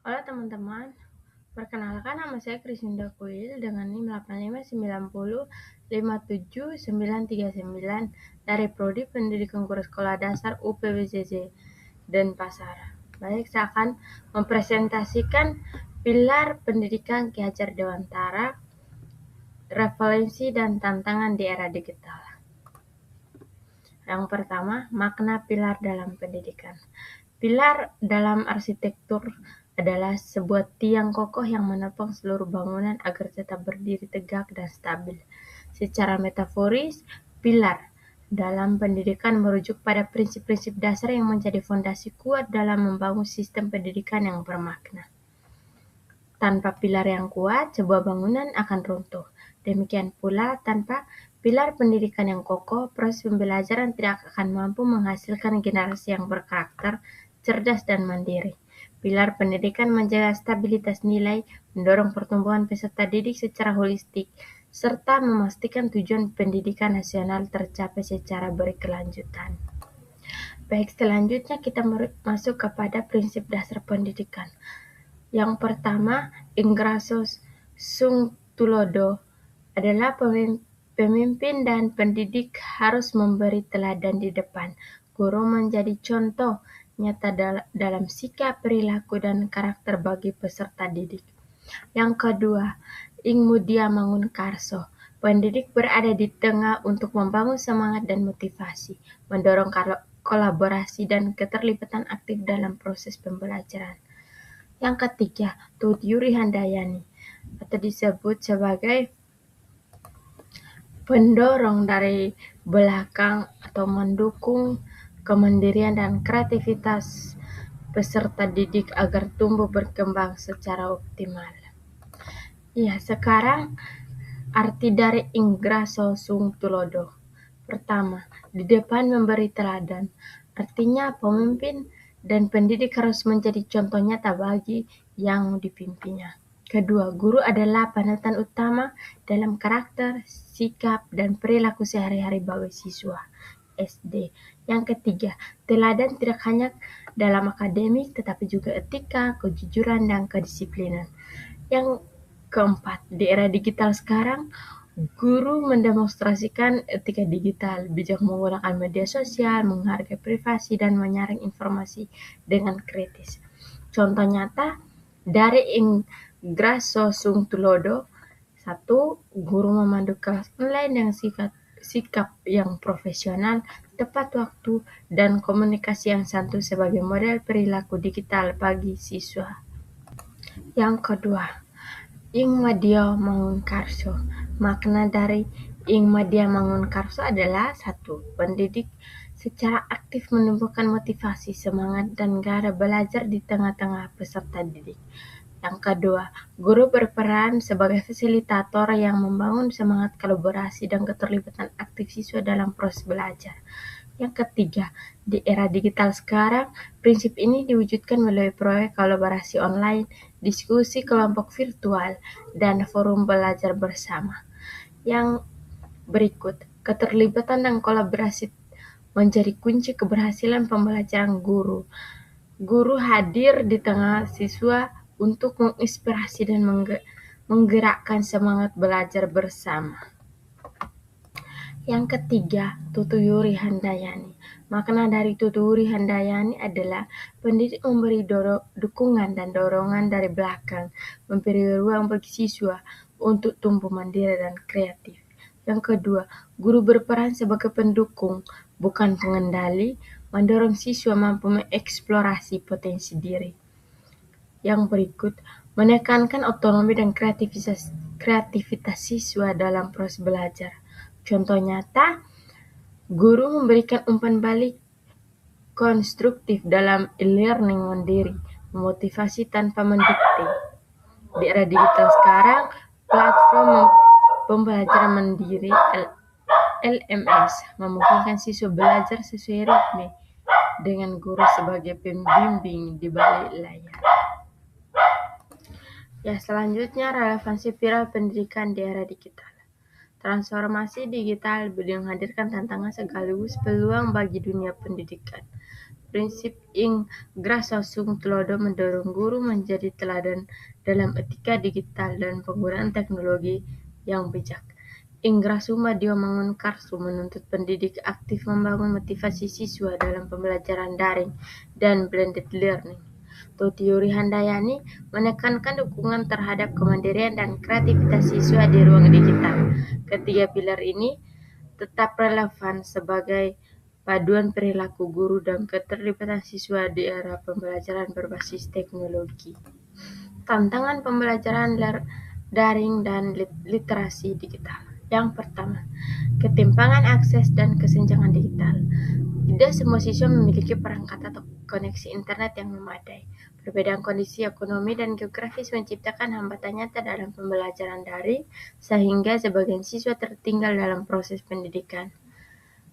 Halo teman-teman, perkenalkan nama saya Krisinda Kuil dengan NIM 8590579939 dari Prodi Pendidikan Guru Sekolah Dasar UPWJJ Denpasar. Baik, saya akan mempresentasikan pilar pendidikan Ki Hajar Dewantara, referensi dan tantangan di era digital. Yang pertama, makna pilar dalam pendidikan. Pilar dalam arsitektur adalah sebuah tiang kokoh yang menopang seluruh bangunan agar tetap berdiri tegak dan stabil. Secara metaforis, pilar dalam pendidikan merujuk pada prinsip-prinsip dasar yang menjadi fondasi kuat dalam membangun sistem pendidikan yang bermakna. Tanpa pilar yang kuat, sebuah bangunan akan runtuh. Demikian pula, tanpa pilar pendidikan yang kokoh, proses pembelajaran tidak akan mampu menghasilkan generasi yang berkarakter, cerdas, dan mandiri. Pilar pendidikan menjaga stabilitas nilai, mendorong pertumbuhan peserta didik secara holistik, serta memastikan tujuan pendidikan nasional tercapai secara berkelanjutan. Baik, selanjutnya kita masuk kepada prinsip dasar pendidikan. Yang pertama, Ingrasso Sung Tulodo adalah pemimpin dan pendidik harus memberi teladan di depan. Guru menjadi contoh nyata dalam sikap, perilaku, dan karakter bagi peserta didik. Yang kedua, Ing Mudia Mangunkarso. Pendidik berada di tengah untuk membangun semangat dan motivasi, mendorong kolaborasi dan keterlibatan aktif dalam proses pembelajaran. Yang ketiga, Tut Yuri Handayani atau disebut sebagai pendorong dari belakang atau mendukung kemandirian dan kreativitas peserta didik agar tumbuh berkembang secara optimal. Ya, sekarang arti dari Ingrasso Sung Tulodo. Pertama, di depan memberi teladan. Artinya pemimpin dan pendidik harus menjadi contoh nyata bagi yang dipimpinnya. Kedua, guru adalah panutan utama dalam karakter, sikap, dan perilaku sehari-hari bagi siswa SD. Yang ketiga, teladan tidak hanya dalam akademik tetapi juga etika, kejujuran, dan kedisiplinan. Yang keempat, di era digital sekarang, guru mendemonstrasikan etika digital, bijak menggunakan media sosial, menghargai privasi, dan menyaring informasi dengan kritis. Contoh nyata dari Ingrasso Sung Tulodo, 1. Guru memandu kelas online dengan sikap yang profesional, tepat waktu, dan komunikasi yang santun sebagai model perilaku digital bagi siswa. Yang kedua, Ing Madya Mangunkarso. Makna dari Ing Madya Mangunkarso adalah 1. Pendidik secara aktif menumbuhkan motivasi, semangat, dan gairah belajar di tengah-tengah peserta didik. Yang kedua, guru berperan sebagai fasilitator yang membangun semangat kolaborasi dan keterlibatan aktif siswa dalam proses belajar. Yang ketiga, di era digital sekarang, prinsip ini diwujudkan melalui proyek kolaborasi online, diskusi kelompok virtual, dan forum belajar bersama. Yang berikut, keterlibatan dan kolaborasi menjadi kunci keberhasilan pembelajaran guru. Guru hadir di tengah siswa untuk menginspirasi dan menggerakkan semangat belajar bersama. Yang ketiga, Tutuyuri Handayani. Makna dari Tutuyuri Handayani adalah pendidik memberi dukungan dan dorongan dari belakang, memberi ruang bagi siswa untuk tumbuh mandiri dan kreatif. Yang kedua, guru berperan sebagai pendukung, bukan pengendali, mendorong siswa mampu mengeksplorasi potensi diri. Yang berikut, menekankan otonomi dan kreativitas siswa dalam proses belajar. Contoh nyata, guru memberikan umpan balik konstruktif dalam e-learning mandiri, memotivasi tanpa mendikte. Di era digital sekarang, platform pembelajaran mandiri LMS memungkinkan siswa belajar sesuai ritme dengan guru sebagai pembimbing di balik layar. Ya, selanjutnya relevansi viral pendidikan di era digital. Transformasi digital menghadirkan tantangan sekaligus peluang bagi dunia pendidikan. prinsip Ingrasa Sung Tulodo mendorong guru menjadi teladan dalam etika digital dan penggunaan teknologi yang bijak. Ingrasu Madio Mangunkarsu menuntut pendidik aktif membangun motivasi siswa dalam pembelajaran daring dan blended learning. Tutiuri Handayani menekankan dukungan terhadap kemandirian dan kreativitas siswa di ruang digital. Ketiga pilar ini tetap relevan sebagai paduan perilaku guru dan keterlibatan siswa di era pembelajaran berbasis teknologi. Tantangan pembelajaran daring dan literasi digital. Yang pertama, ketimpangan akses dan kesenjangan digital. Tidak semua siswa memiliki perangkat atau koneksi internet yang memadai. Perbedaan kondisi ekonomi dan geografis menciptakan hambatan nyata dalam pembelajaran daring, sehingga sebagian siswa tertinggal dalam proses pendidikan.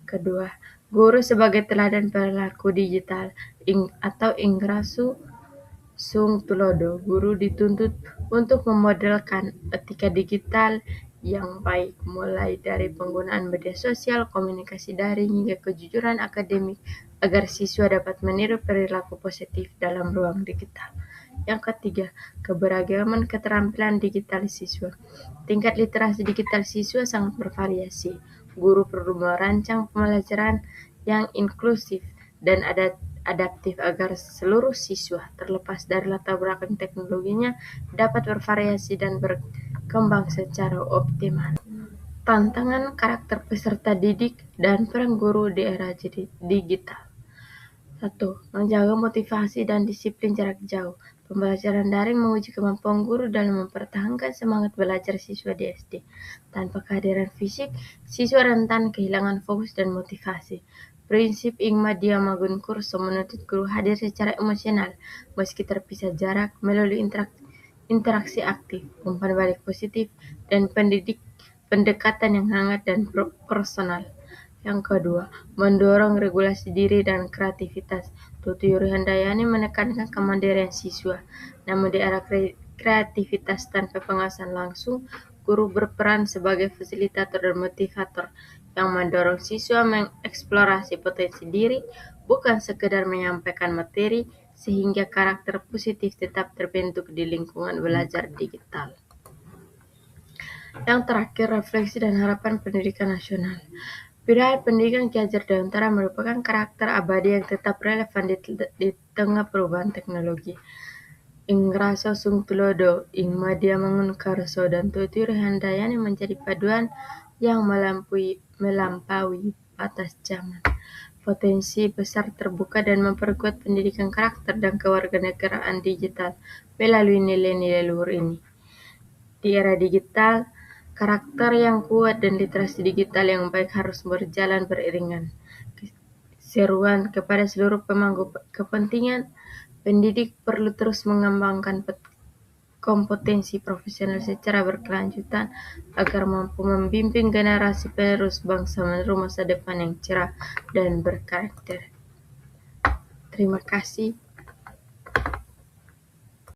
Kedua, guru sebagai teladan perilaku digital atau Ingrasu Sung Tulodo. Guru dituntut untuk memodelkan etika digital yang baik, mulai dari penggunaan media sosial, komunikasi daring, hingga kejujuran akademik, agar siswa dapat meniru perilaku positif dalam ruang digital. Yang ketiga, keberagaman keterampilan digital siswa. Tingkat literasi digital siswa sangat bervariasi. Guru perlu merancang pembelajaran yang inklusif dan adaptif agar seluruh siswa, terlepas dari latar belakang teknologinya, dapat bervariasi dan berkembang secara optimal. Tantangan karakter peserta didik dan peran guru di era digital. 1. Menjaga motivasi dan disiplin jarak jauh. Pembelajaran daring menguji kemampuan guru dalam mempertahankan semangat belajar siswa di SD. Tanpa kehadiran fisik, siswa rentan kehilangan fokus dan motivasi. Prinsip Ingma Diamagun Kurso menuntut guru hadir secara emosional, meski terpisah jarak, melalui interaksi aktif, umpan balik positif, dan pendekatan yang hangat dan personal. Yang kedua, mendorong regulasi diri dan kreativitas. Tutuyuri Handayani menekankan kemandirian siswa, namun di era kreativitas tanpa pengawasan langsung, guru berperan sebagai fasilitator dan motivator yang mendorong siswa mengeksplorasi potensi diri, bukan sekedar menyampaikan materi, sehingga karakter positif tetap terbentuk di lingkungan belajar digital. Yang terakhir, refleksi dan harapan pendidikan nasional. Pilar pendidikan Ki Hajar Dewantara merupakan karakter abadi yang tetap relevan di tengah perubahan teknologi. Ingraso Sung Tulodo, Ingmadia Mangunkarso, dan Tutuyuri Handayani menjadi paduan yang melampaui batas zaman. Potensi besar terbuka dan memperkuat pendidikan karakter dan kewarganegaraan digital melalui nilai-nilai luhur ini. Di era digital, karakter yang kuat dan literasi digital yang baik harus berjalan beriringan. Seruan kepada seluruh pemangku kepentingan, pendidik perlu terus mengembangkan kompetensi profesional secara berkelanjutan agar mampu membimbing generasi penerus bangsa menuju masa depan yang cerah dan berkarakter. Terima kasih.